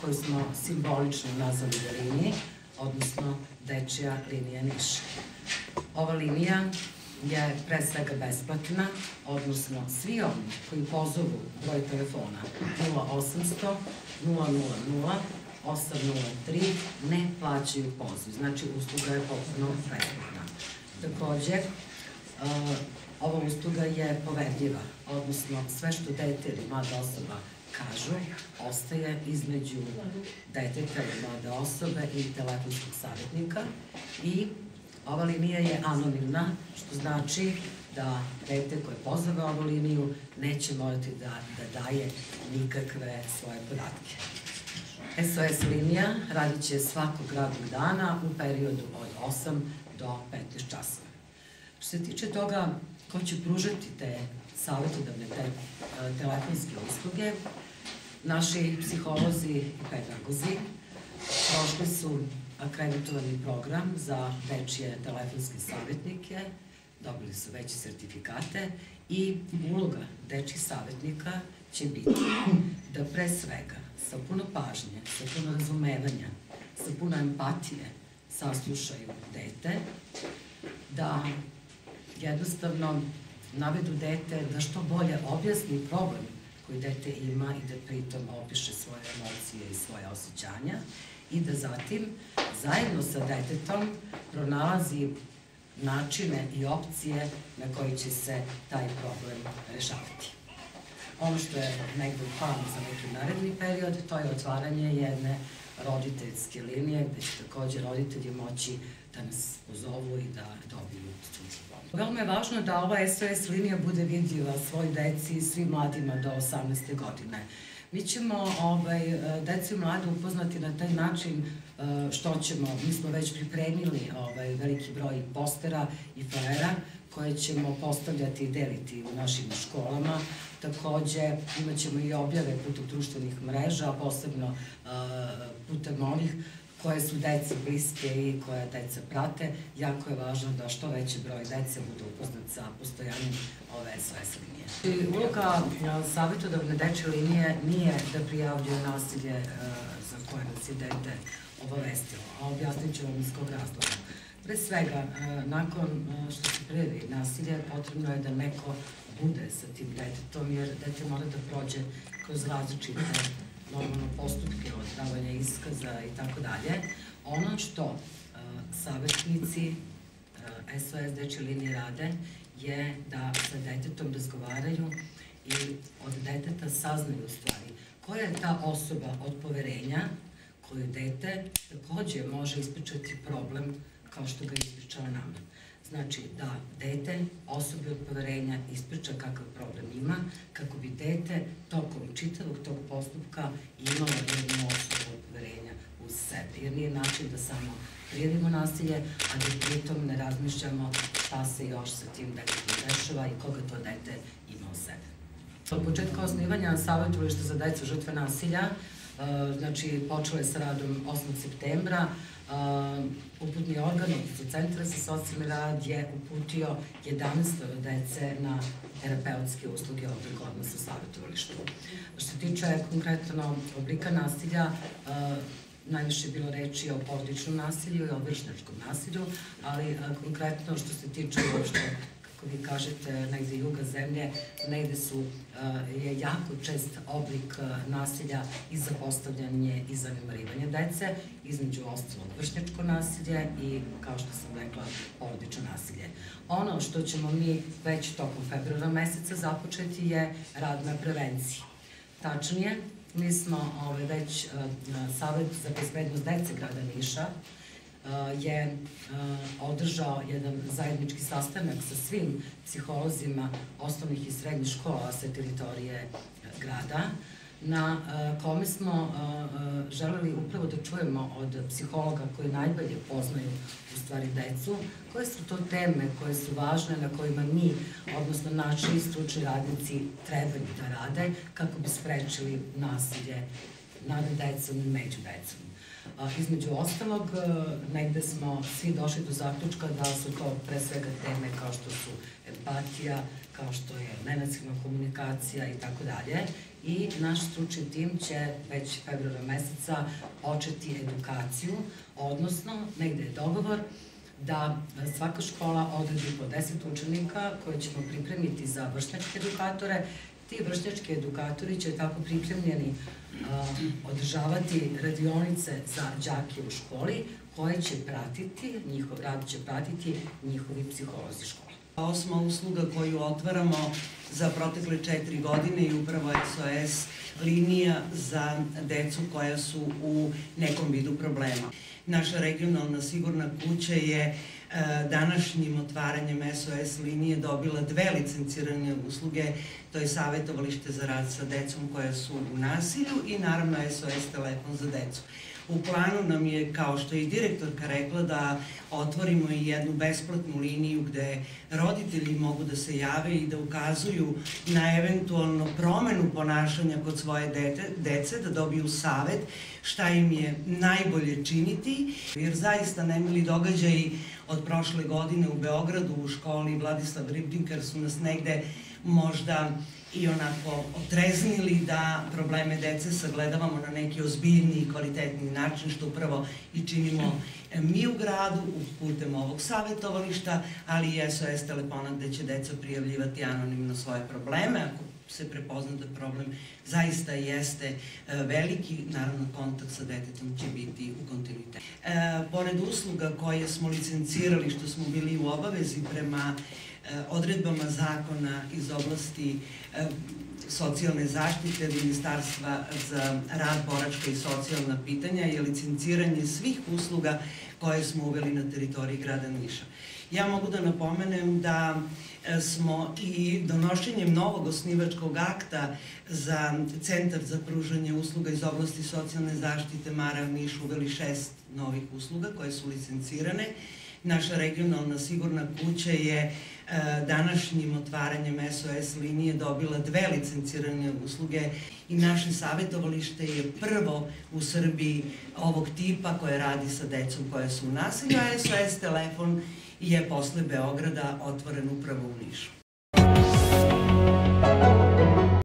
koju smo simbolično nazvali liniji, odnosno Dečija linija Niš. Ova linija je pre svega besplatna, odnosno svi oni koji pozovu broj telefona 0800 000 803 ne plaćaju poziv, znači usluga je potpuno besplatna. Takođe, ova usluga je poverljiva, odnosno sve što dete ili mlada osoba kažu, ostaje između deteta ili mlade osobe i telefonskog savjetnika i ova linija je anonimna, što znači da dete koje pozove ovu liniju neće morati da daje nikakve svoje podatke. SOS linija radit će svakog radnog dana u periodu od 8 do 15 časova. Što se tiče toga ko će pružati te savjetodavne telefonske usluge, naši psiholozi i pedagozi prošli su akreditovani program za dečije telefonske savjetnike, dobili su veće sertifikate i uloga dečjih savjetnika će biti da pre svega sa puno pažnje, sa puno razumevanja, sa puno empatije saslušaju dete, da jednostavno navedu dete da što bolje objasni problem koji dete ima i da pritom opiše svoje emocije i svoje osjećanja i da zatim zajedno sa detetom pronalazi načine i opcije na koji će se taj problem rešavati. Ono što je negde u planu za neki naredni period, to je otvaranje jedne roditeljske linije gde će takođe roditelji moći da nas pozovu i da dobiju stručnu pomoć. Veoma je važno da ova SOS linija bude vidljiva svoj deci i svim mladima do 18. godine. Mi ćemo decu i mlade upoznati na taj način što ćemo, mi smo već pripremili veliki broj postera i flajera koje ćemo postavljati i deliti u našim školama. Takođe imat ćemo i objave putem društvenih mreža, posebno putem onih koje su deci bliske i koje deca prate. Jako je važno da što veći broj dece bude upoznat sa postojanjem ove SOS linije. Uloga savjetodavne dečje linije nije da prijavljuje nasilje za koje nas je dete obavestilo, a objasnit ću vam iz kog razloga. Pre svega, nakon što se prijavi nasilje, potrebno je da neko bude sa tim detetom, jer dete mora da prođe kroz različite normalno postupke od davanja iskaza i tako dalje. Ono što savjetnici SOS dečje linije rade je da sa detetom razgovaraju i od deteta saznaju u stvari koja je ta osoba od poverenja koju dete takođe može ispričati problem kao što ga ispričava nama. Znači da dete osobi od poverenja ispriča kakav problem ima, kako bi dete tokom čitavog tog postupka imalo jednu osobu od poverenja uz sebe. Jer nije način da samo prijavimo nasilje, a da pritom ne razmišljamo šta se još sa tim detetom dešava i koga to dete ima u sebe. Od početka osnivanja savjetovališta za decu žrtve nasilja, znači počelo je sa radom 8. septembra, uputni organ, odnosno Centar za socijalni rad je uputio 11 dece na terapeutske usluge ovde kod nas u savjetovalištu. Što se tiče konkretno oblika nasilja, najviše je bilo reči o porodičnom nasilju i o vršnjačkom nasilju, ali konkretno što se tiče uopšte, kako vi kažete, negde juga zemlje, negde je jako čest oblik nasilja i zapostavljanje i zanemarivanje dece, između ostalog vršnjačko nasilje i, kao što sam rekla, porodično nasilje. Ono što ćemo mi već tokom februara meseca započeti je rad na prevenciji. Tačnije, mi smo već Savet za bezbednost dece grada Niša je održao jedan zajednički sastanak sa svim psiholozima osnovnih i srednjih škola sa teritorije grada, na kome smo želeli upravo da čujemo od psihologa koji najbolje poznaju u stvari decu, koje su to teme koje su važne, na kojima mi, odnosno naši stručni radnici, trebaju da rade kako bi sprečili nasilje nad decom i među decom. Između ostalog, negde smo svi došli do zaključka da su to pre svega teme kao što su empatija, kao što je nenasilna komunikacija i tako dalje. I naš stručni tim će već februara meseca početi edukaciju, odnosno negde je dogovor da svaka škola odredi po 10 učenika koje ćemo pripremiti za vršnjačke edukatore. Ti vršnjački edukatori će tako pripremljeni održavati radionice za đake u školi koje će pratiti, njihov rad će pratiti njihovi psiholozi škole. Osma usluga koju otvaramo za protekle 4 godine je upravo SOS linija za decu koja su u nekom vidu problema. Naša regionalna sigurna kuća je današnjim otvaranjem SOS linije dobila 2 licencirane usluge, to je savjetovalište za rad sa decom koja su u nasilju i naravno SOS telefon za decu. U planu nam je, kao što je i direktorka rekla, da otvorimo i jednu besplatnu liniju gde roditelji mogu da se jave i da ukazuju na eventualno promenu ponašanja kod svoje dece, da dobiju savet šta im je najbolje činiti, jer zaista nemili događaji od prošle godine u Beogradu u školi Vladislav Ribnikar su nas negde možda i onako otreznili da probleme dece sagledavamo na neki ozbiljniji i kvalitetniji način, što upravo i činimo mi u gradu putem ovog savjetovališta, ali i SOS telefona gde će deca prijavljivati anonimno svoje probleme. Ako se prepozna da problem zaista jeste veliki, naravno kontakt sa detetom će biti u kontinuitetu. Pored usluga koje smo licencirali, što smo bili u obavezi prema odredbama zakona iz oblasti socijalne zaštite Ministarstva za rad, boračka i socijalna pitanja, je licenciranje svih usluga koje smo uveli na teritoriji grada Niša. Ja mogu da napomenem da smo i donošenjem novog osnivačkog akta za Centar za pružanje usluga iz oblasti socijalne zaštite Mara Niš uveli 6 novih usluga koje su licencirane. Naša regionalna sigurna kuća je današnjim otvaranjem SOS linije dobila 2 licencirane usluge i naše savjetovalište je prvo u Srbiji ovog tipa koje radi sa decom koja su u nasilju, a SOS telefon je posle Beograda otvoren upravo u Nišu.